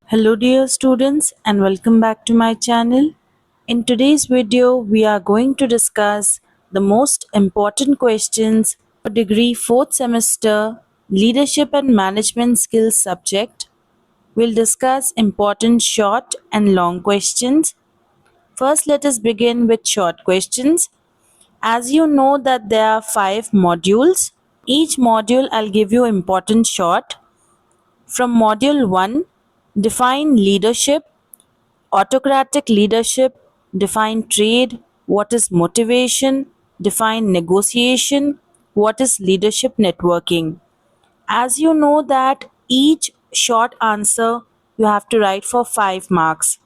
Hello dear students and welcome back to my channel. In today's video we are going to discuss the most important questions for degree 4th semester leadership and management skills subject. We'll discuss important short and long questions. First let us begin with short questions. As you know that there are 5 modules. Each module I'll give you important short. From module 1, define leadership. Autocratic leadership, define trade, what is motivation, define negotiation, what is leadership networking. As you know that each short answer you have to write for 5 marks.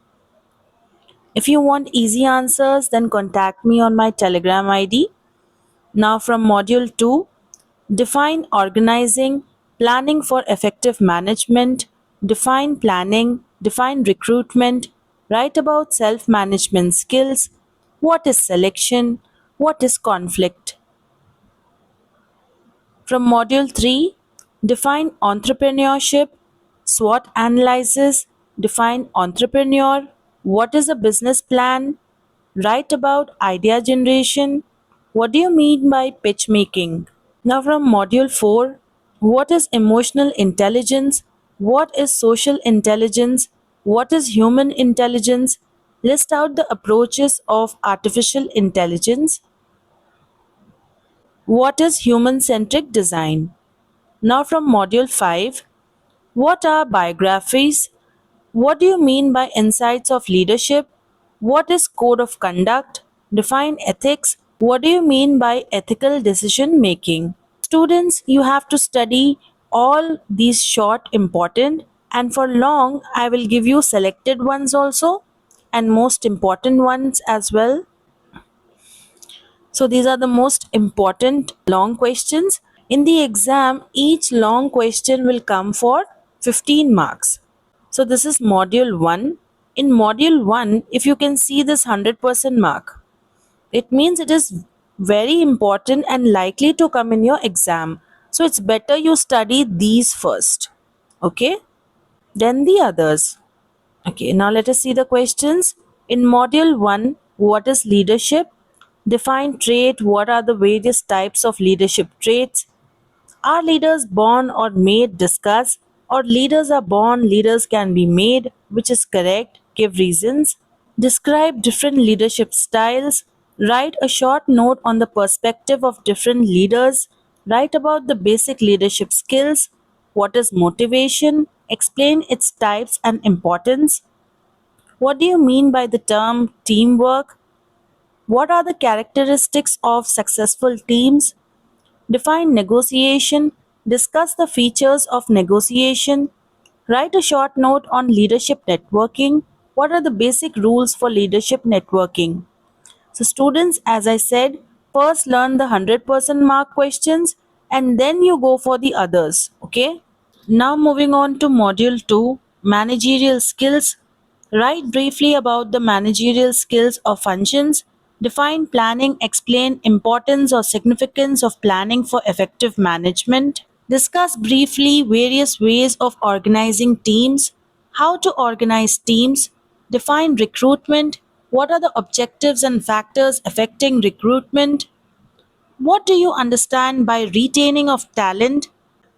If you want easy answers then contact me on my Telegram ID. Now from module 2, define organizing, planning for effective management, define planning, define recruitment, write about self management skills, what is selection, what is conflict. From module 3, define entrepreneurship, SWOT analysis, define entrepreneur, what is a business plan, write about idea generation, what do you mean by pitch making. Now, from module 4, what is emotional intelligence? What is social intelligence? What is human intelligence? List out the approaches of artificial intelligence. What is human centric design? Now, from module 5, what are biographies? What do you mean by insights of leadership? What is code of conduct? Define ethics. What do you mean by ethical decision making? Students, you have to study all these short important, and for long I will give you selected ones also and most important ones as well. So these are the most important long questions. In the exam, each long question will come for 15 marks. So this is module 1. In module 1, if you can see this 100% mark, it means it is very important and likely to come in your exam. So it's better you study these first. Okay? Then the others. Okay, now let us see the questions. In module 1, what is leadership? Define trait. What are the various types of leadership traits? Are leaders born or made? Discuss. Or leaders are born, leaders can be made. Which is correct? Give reasons. Describe different leadership styles. Write a short note on the perspective of different leaders. Write about the basic leadership skills. What is motivation? Explain its types and importance. What do you mean by the term teamwork? What are the characteristics of successful teams? Define negotiation. Discuss the features of negotiation. Write a short note on leadership networking. What are the basic rules for leadership networking? So, students, as I said, first learn the 100% mark questions and then you go for the others. Okay? Now, moving on to module 2, managerial skills. Write briefly about the managerial skills or functions. Define planning, explain importance or significance of planning for effective management. Discuss briefly various ways of organizing teams, how to organize teams, define recruitment, what are the objectives and factors affecting recruitment, what do you understand by retaining of talent,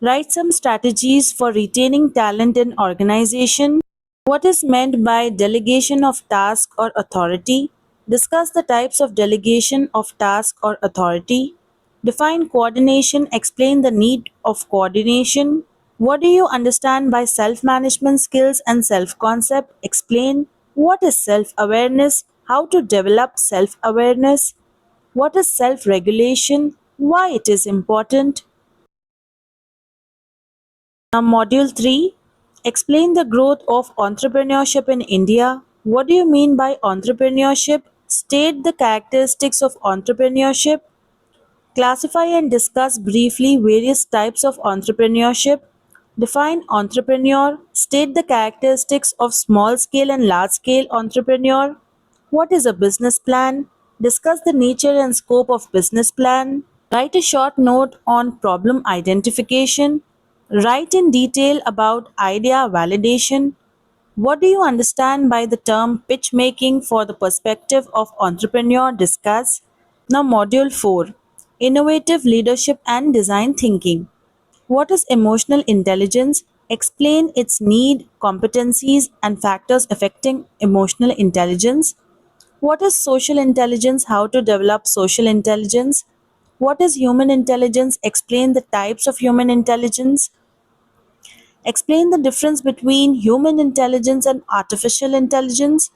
write some strategies for retaining talent in organization, what is meant by delegation of task or authority, discuss the types of delegation of task or authority, define coordination, explain the need of coordination, what do you understand by self-management skills and self-concept, explain what is self-awareness, how to develop self-awareness, what is self-regulation, why it is important. Now, Module 3, explain the growth of entrepreneurship in India. What do you mean by entrepreneurship? State the characteristics of entrepreneurship. Classify and discuss briefly various types of entrepreneurship. Define entrepreneur. State the characteristics of small scale and large scale entrepreneur. What is a business plan? Discuss the nature and scope of business plan. Write a short note on problem identification. Write in detail about idea validation. What do you understand by the term pitch making for the perspective of entrepreneur? Discuss. Now, Module 4, Innovative Leadership and Design Thinking. What is emotional intelligence? Explain its need, competencies, and factors affecting emotional intelligence. What is social intelligence? How to develop social intelligence? What is human intelligence? Explain the types of human intelligence. Explain the difference between human intelligence and artificial intelligence.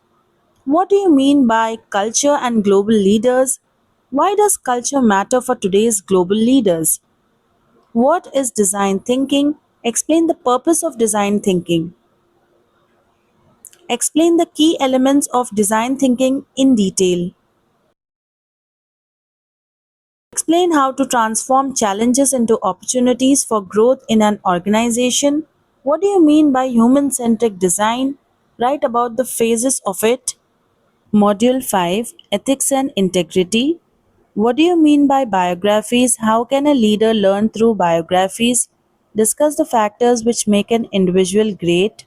What do you mean by culture and global leaders? Why does culture matter for today's global leaders? What is design thinking? Explain the purpose of design thinking. Explain the key elements of design thinking in detail. Explain how to transform challenges into opportunities for growth in an organization. What do you mean by human centric design? Write about the phases of it. Module 5, Ethics and Integrity. What do you mean by biographies? How can a leader learn through biographies? Discuss the factors which make an individual great.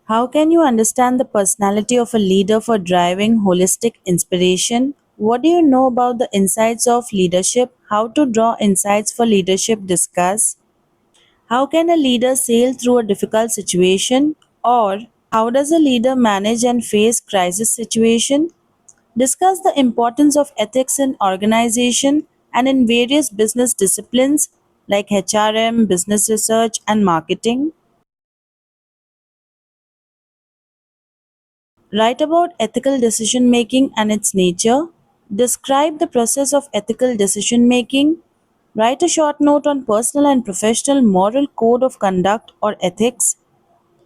How can you understand the personality of a leader for driving holistic inspiration? What do you know about the insights of leadership? How to draw insights for leadership? Discuss. How can a leader sail through a difficult situation? Or how does a leader manage and face crisis situation? Discuss the importance of ethics in organization and in various business disciplines like HRM, business research, and marketing. Write about ethical decision making and its nature. Describe the process of ethical decision making. Write a short note on personal and professional moral code of conduct or ethics.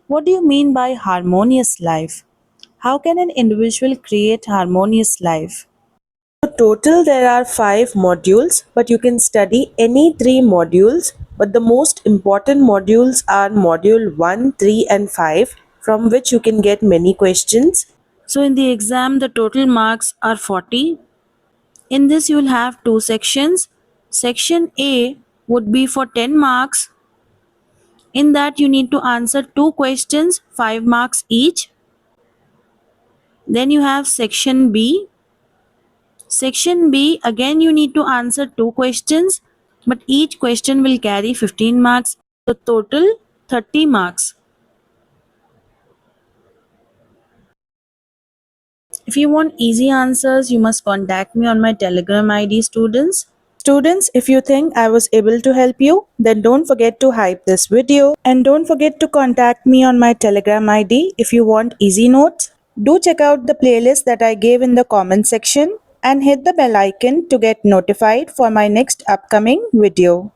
What do you mean by harmonious life? How can an individual create harmonious life? So total there are 5 modules, but you can study any 3 modules. But the most important modules are module 1, 3, and 5, from which you can get many questions. So in the exam, the total marks are 40. In this, you will have 2 sections. Section A would be for 10 marks. In that, you need to answer 2 questions, 5 marks each. Then you have section B. Section B, again, you need to answer 2 questions, but each question will carry 15 marks. So, total 30 marks. If you want easy answers, you must contact me on my Telegram ID, students. Students, if you think I was able to help you, then don't forget to hype this video and don't forget to contact me on my Telegram ID if you want easy notes. Do check out the playlist that I gave in the comment section and hit the bell icon to get notified for my next upcoming video.